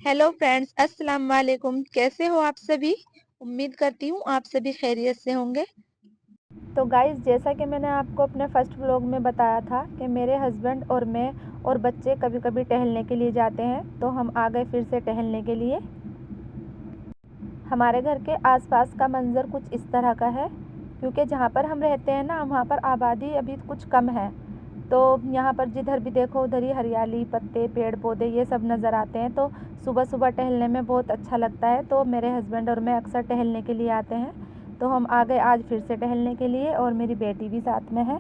Hello friends, अस्सलाम वालेकुम। कैसे हो आप सभी? उम्मीद करती हूँ आप सभी खैरियत से होंगे। तो गाइस, जैसा कि मैंने आपको अपने फर्स्ट व्लॉग में बताया था कि मेरे हस्बैंड और मैं और बच्चे कभी कभी टहलने के लिए जाते हैं, तो हम आ गए फिर से टहलने के लिए। हमारे घर के आसपास का मंज़र कुछ इस तरह का है, क्योंकि जहाँ पर हम रहते हैं ना, वहाँ पर आबादी अभी कुछ कम है। तो यहाँ पर जिधर भी देखो उधर ही हरियाली, पत्ते, पेड़ पौधे ये सब नज़र आते हैं। तो सुबह सुबह टहलने में बहुत अच्छा लगता है। तो मेरे हस्बैंड और मैं अक्सर टहलने के लिए आते हैं। तो हम आ गए आज फिर से टहलने के लिए, और मेरी बेटी भी साथ में है।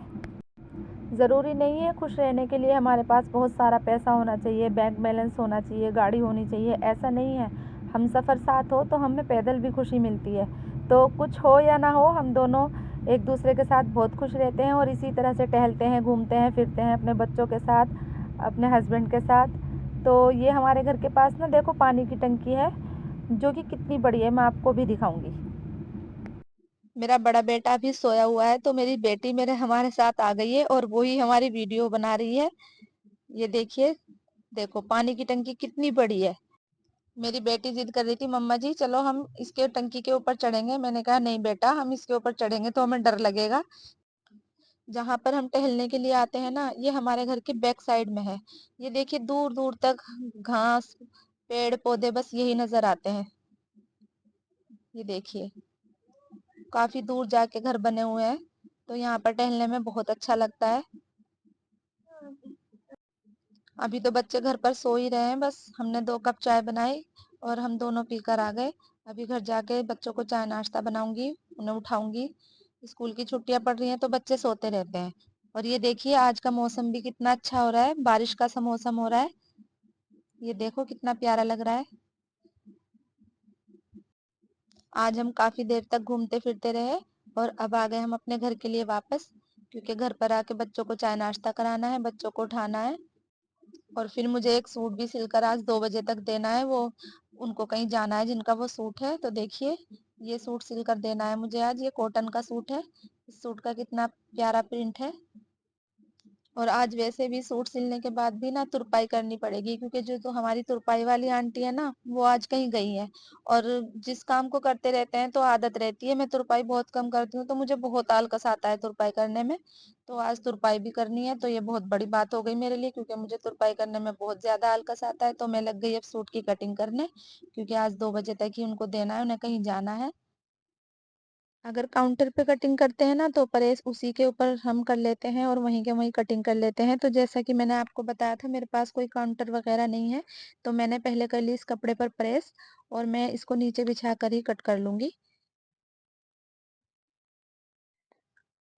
ज़रूरी नहीं है खुश रहने के लिए हमारे पास बहुत सारा पैसा होना चाहिए, बैंक बैलेंस होना चाहिए, गाड़ी होनी चाहिए, ऐसा नहीं है। हम सफ़र साथ हो तो हमें पैदल भी खुशी मिलती है। तो कुछ हो या ना हो, हम दोनों एक दूसरे के साथ बहुत खुश रहते हैं, और इसी तरह से टहलते हैं, घूमते हैं, फिरते हैं अपने बच्चों के साथ, अपने हस्बैंड के साथ। तो ये हमारे घर के पास ना देखो पानी की टंकी है, जो कि कितनी बड़ी है, मैं आपको भी दिखाऊंगी। मेरा बड़ा बेटा भी सोया हुआ है, तो मेरी बेटी मेरे हमारे साथ आ गई है, और वो ही हमारी वीडियो बना रही है। ये देखिए, देखो पानी की टंकी कितनी बड़ी है। मेरी बेटी जिद कर रही थी, मम्मा जी चलो हम इसके टंकी के ऊपर चढ़ेंगे। मैंने कहा नहीं बेटा, हम इसके ऊपर चढ़ेंगे तो हमें डर लगेगा। जहां पर हम टहलने के लिए आते हैं ना, ये हमारे घर के बैक साइड में है। ये देखिए, दूर दूर तक घास, पेड़ पौधे बस यही नजर आते हैं। ये देखिए, काफी दूर जाके घर बने हुए हैं। तो यहाँ पर टहलने में बहुत अच्छा लगता है। अभी तो बच्चे घर पर सो ही रहे हैं, बस हमने 2 कप चाय बनाई और हम दोनों पीकर आ गए। अभी घर जाके बच्चों को चाय नाश्ता बनाऊंगी, उन्हें उठाऊंगी। स्कूल की छुट्टियां पड़ रही हैं तो बच्चे सोते रहते हैं। और ये देखिए, आज का मौसम भी कितना अच्छा हो रहा है, बारिश का सा मौसम हो रहा है। ये देखो कितना प्यारा लग रहा है। आज हम काफी देर तक घूमते फिरते रहे, और अब आ गए हम अपने घर के लिए वापस, क्योंकि घर पर आके बच्चों को चाय नाश्ता कराना है, बच्चों को उठाना है। और फिर मुझे एक सूट भी सिलकर आज 2 बजे तक देना है। वो उनको कहीं जाना है जिनका वो सूट है। तो देखिए, ये सूट सिलकर देना है मुझे आज। ये कॉटन का सूट है। इस सूट का कितना प्यारा प्रिंट है। और आज वैसे भी सूट सिलने के बाद भी ना तुरपाई करनी पड़ेगी, क्योंकि जो तो हमारी तुरपाई वाली आंटी है ना, वो आज कहीं गई है। और जिस काम को करते रहते हैं तो आदत रहती है। मैं तुरपाई बहुत कम करती हूँ, तो मुझे बहुत आलस आता है तुरपाई करने में। तो आज तुरपाई भी करनी है, तो ये बहुत बड़ी बात हो गई मेरे लिए, क्योंकि मुझे तुरपाई करने में बहुत ज्यादा आलस आता है। तो मैं लग गई अब सूट की कटिंग करने, क्योंकि आज 2 बजे तक ही उनको देना है, उन्हें कहीं जाना है। अगर काउंटर पे कटिंग करते हैं ना, तो प्रेस उसी के ऊपर हम कर लेते हैं और वहीं के वहीं कटिंग कर लेते हैं। तो जैसा कि मैंने आपको बताया था, मेरे पास कोई काउंटर वगैरह नहीं है। तो मैंने पहले कर ली इस कपड़े पर प्रेस, और मैं इसको नीचे बिछा कर ही कट कर लूंगी।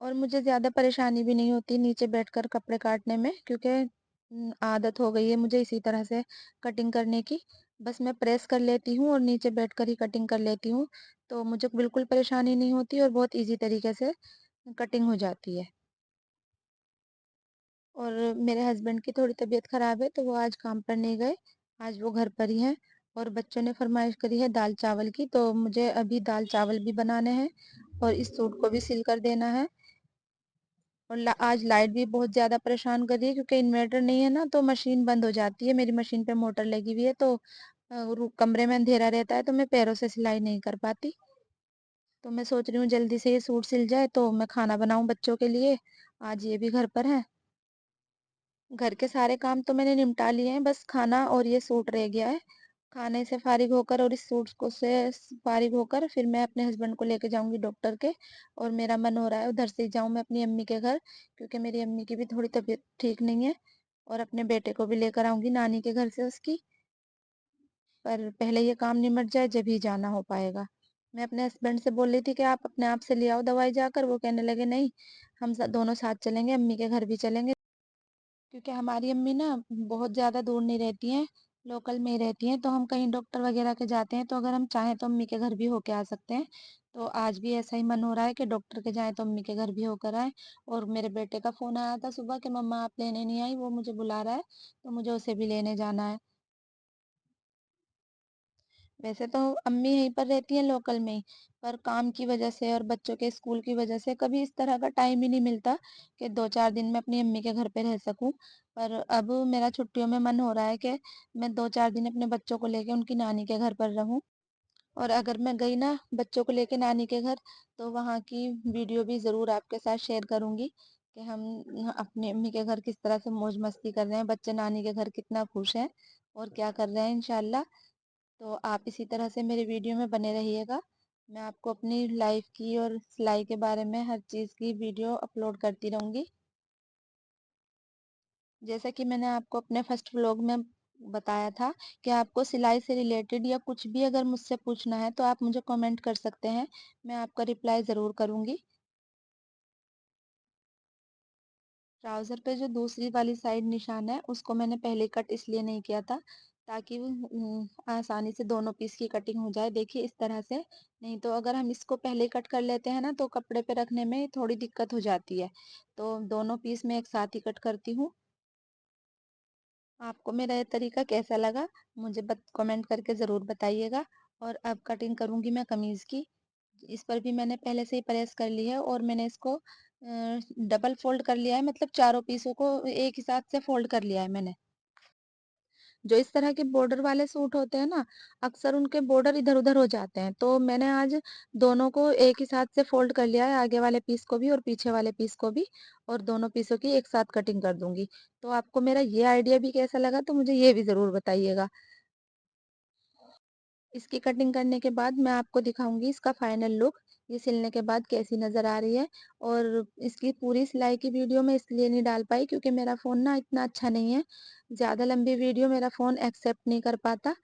और मुझे ज्यादा परेशानी भी नहीं होती नीचे बैठकर कपड़े काटने में, क्योंकि आदत हो गई है मुझे इसी तरह से कटिंग करने की। बस मैं प्रेस कर लेती हूँ और नीचे बैठकर ही कटिंग कर लेती हूँ। तो मुझे बिल्कुल परेशानी नहीं होती, और बहुत इजी तरीके से कटिंग हो जाती है। और मेरे हस्बैंड की थोड़ी तबीयत खराब है, तो वो आज काम पर नहीं गए। आज वो घर पर ही हैं। और बच्चों ने फरमाइश करी है दाल चावल की, तो मुझे अभी दाल चावल भी बनाने हैं, और इस सूट को भी सिल कर देना है। और आज लाइट भी बहुत ज्यादा परेशान कर रही है, क्योंकि इन्वर्टर नहीं है ना, तो मशीन बंद हो जाती है। मेरी मशीन पे मोटर लगी हुई है, तो कमरे में अंधेरा रहता है, तो मैं पैरों से सिलाई नहीं कर पाती। तो मैं सोच रही हूँ जल्दी से ये सूट सिल जाए तो मैं खाना बनाऊं बच्चों के लिए। आज ये भी घर पर है। घर के सारे काम तो मैंने निपटा लिए हैं, बस खाना और ये सूट रह गया है। खाने से फारिग होकर और इस सूट को से फारिग होकर फिर मैं अपने हस्बैंड को लेके जाऊंगी डॉक्टर के। और मेरा मन हो रहा है उधर से ही जाऊं मैं अपनी अम्मी के घर, क्योंकि मेरी अम्मी की भी थोड़ी तबीयत ठीक नहीं है। और अपने बेटे को भी लेकर आऊंगी नानी के घर से उसकी। पर पहले ये काम निमट जाए जब ही जाना हो पाएगा। मैं अपने हस्बैंड से बोल रही थी कि आप अपने आप से ले आओ दवाई जाकर। वो कहने लगे नहीं, हम दोनों साथ चलेंगे, अम्मी के घर भी चलेंगे। क्योंकि हमारी अम्मी ना बहुत ज्यादा दूर नहीं रहती हैं, लोकल में ही रहती हैं। तो हम कहीं डॉक्टर वगैरह के जाते हैं, तो अगर हम चाहें तो अम्मी के घर भी होके आ सकते हैं। तो आज भी ऐसा ही मन हो रहा है कि डॉक्टर के जाएं तो अम्मी के घर भी होकर आए। और मेरे बेटे का फोन आया था सुबह कि मम्मा आप लेने नहीं आई, वो मुझे बुला रहा है, तो मुझे उसे भी लेने जाना है। वैसे तो अम्मी यहीं पर रहती हैं लोकल में ही, पर काम की वजह से और बच्चों के स्कूल की वजह से कभी इस तरह का टाइम ही नहीं मिलता कि 2-4 दिन मैं अपनी अम्मी के घर पे रह सकूं। पर अब मेरा छुट्टियों में मन हो रहा है कि मैं 2-4 दिन अपने बच्चों को लेके उनकी नानी के घर पर रहूं। और अगर मैं गई ना बच्चों को लेके नानी के घर, तो वहाँ की वीडियो भी ज़रूर आपके साथ शेयर करूंगी कि हम अपनी अम्मी के घर किस तरह से मौज मस्ती कर रहे हैं, बच्चे नानी के घर कितना खुश हैं और क्या कर रहे हैं इंशाल्लाह। तो आप इसी तरह से मेरे वीडियो में बने रहिएगा। मैं आपको अपनी लाइफ की और सिलाई के बारे में हर चीज़ की वीडियो अपलोड करती रहूँगी। जैसा कि मैंने आपको अपने फर्स्ट व्लॉग में बताया था कि आपको सिलाई से रिलेटेड या कुछ भी अगर मुझसे पूछना है तो आप मुझे कमेंट कर सकते हैं, मैं आपका रिप्लाई ज़रूर करूँगी। ट्राउज़र पे जो दूसरी वाली साइड निशान है उसको मैंने पहले कट इसलिए नहीं किया था ताकि वो आसानी से दोनों पीस की कटिंग हो जाए। देखिए इस तरह से, नहीं तो अगर हम इसको पहले कट कर लेते हैं ना तो कपड़े पे रखने में थोड़ी दिक्कत हो जाती है। तो दोनों पीस में एक साथ ही कट करती हूँ। आपको मेरा ये तरीका कैसा लगा मुझे कमेंट करके ज़रूर बताइएगा। और अब कटिंग करूँगी मैं कमीज़ की। इस पर भी मैंने पहले से ही प्रेस कर ली है और मैंने इसको डबल फोल्ड कर लिया है, मतलब चारों पीसों को एक ही साथ से फोल्ड कर लिया है मैंने। जो इस तरह के बॉर्डर वाले सूट होते हैं ना, अक्सर उनके बॉर्डर इधर उधर हो जाते हैं, तो मैंने आज दोनों को एक ही साथ से फोल्ड कर लिया है, आगे वाले पीस को भी और पीछे वाले पीस को भी। और दोनों पीसों की एक साथ कटिंग कर दूंगी। तो आपको मेरा ये आइडिया भी कैसा लगा तो मुझे ये भी जरूर बताइएगा। इसकी कटिंग करने के बाद मैं आपको दिखाऊंगी इसका फाइनल लुक, ये सिलने के बाद कैसी नज़र आ रही है। और इसकी पूरी सिलाई की वीडियो मैं इसलिए नहीं डाल पाई क्योंकि मेरा फ़ोन ना इतना अच्छा नहीं है, ज़्यादा लंबी वीडियो मेरा फ़ोन एक्सेप्ट नहीं कर पाता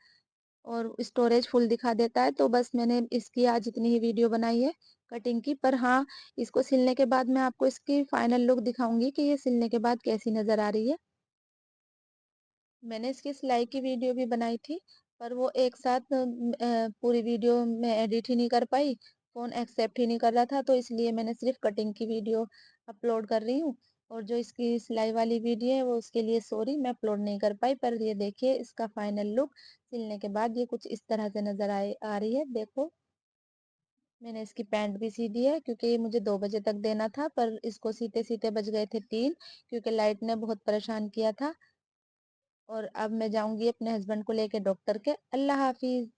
और स्टोरेज फुल दिखा देता है। तो बस मैंने इसकी आज इतनी ही वीडियो बनाई है कटिंग की। पर हाँ, इसको सिलने के बाद मैं आपको इसकी फाइनल लुक दिखाऊंगी कि ये सिलने के बाद कैसी नज़र आ रही है। मैंने इसकी सिलाई की वीडियो भी बनाई थी, पर वो एक साथ पूरी वीडियो में एडिट ही नहीं कर पाई, फ़ोन एक्सेप्ट ही नहीं कर रहा था, तो इसलिए मैंने सिर्फ कटिंग की वीडियो अपलोड कर रही हूँ। और जो इसकी सिलाई वाली वीडियो है वो उसके लिए सॉरी मैं अपलोड नहीं कर पाई। पर ये देखिए इसका फाइनल लुक सिलने के बाद ये कुछ इस तरह से नज़र आए आ रही है। देखो मैंने इसकी पैंट भी सी दी है क्योंकि ये मुझे 2 बजे तक देना था, पर इसको सीते सीते बज गए थे 3 क्योंकि लाइट ने बहुत परेशान किया था। और अब मैं जाऊंगी अपने हस्बैंड को लेके डॉक्टर के। अल्लाह हाफिज।